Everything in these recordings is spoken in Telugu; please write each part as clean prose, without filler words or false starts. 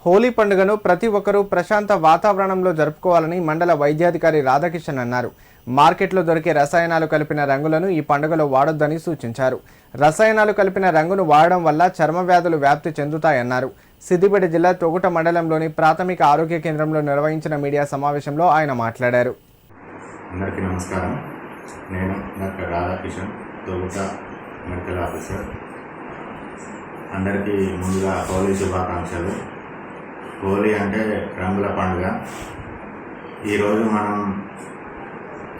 హోలీ పండుగను ప్రతి ఒక్కరూ ప్రశాంత వాతావరణంలో జరుపుకోవాలని మండల వైద్యాధికారి రాధాకిషన్ అన్నారు. మార్కెట్లో దొరికే రసాయనాలు కలిపిన రంగులను ఈ పండుగలో వాడొద్దని సూచించారు. రసాయనాలు కలిపిన రంగును వాడడం వల్ల చర్మ వ్యాధులు వ్యాప్తి చెందుతాయన్నారు. సిద్దిపేట జిల్లా తొగుట మండలంలోని ప్రాథమిక ఆరోగ్య కేంద్రంలో నిర్వహించిన మీడియా సమావేశంలో ఆయన మాట్లాడారు. అందరికీ నమస్కారం. నేను doctor Radhakishan, Toguta medical officer. అందరికీ ముందుగా హోలీ శుభాకాంక్షలు. హోలీ అంటే రంగుల పండుగ. ఈరోజు మనం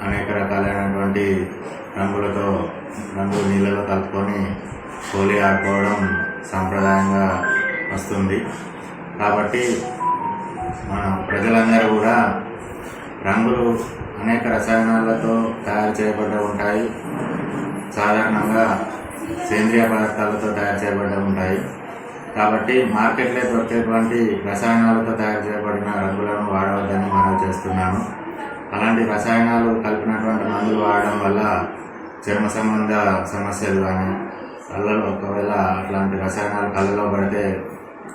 అనేక రకాలైనటువంటి రంగు నీళ్ళలో కలుపుకొని హోలీ ఆడుకోవడం సాంప్రదాయంగా వస్తుంది. కాబట్టి మన ప్రజలందరూ కూడా రంగులు అనేక రసాయనాలతో తయారు చేయబడి ఉంటాయి. సాధారణంగా సేంద్రియ పదార్థాలతో తయారు చేయబడి ఉంటాయి. కాబట్టి మార్కెట్లో దొరికేటువంటి రసాయనాలతో తయారు చేయబడిన రంగులను వాడవద్దని మనవి చేస్తున్నాను. అలాంటి రసాయనాలు కలిపినటువంటి మందులు వాడడం వల్ల చర్మ సంబంధ సమస్యలు కానీ, కళ్ళలో ఒకవేళ అట్లాంటి రసాయనాలు కళ్ళలో పడితే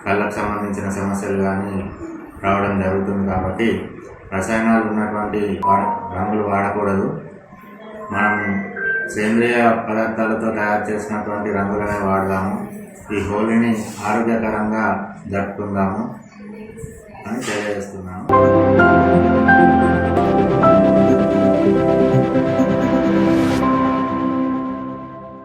కళ్ళకు సంబంధించిన సమస్యలు కానీ రావడం జరుగుతుంది. కాబట్టి రసాయనాలు ఉన్నటువంటి రంగులు వాడకూడదు. మనం సేంద్రియ పదార్థాలతో తయారు చేసినటువంటి రంగులనే వాడదాము. ఈ హోలీని ఆరోగ్యకరంగా జరుపుకుందాము అని తెలియజేస్తున్నాను.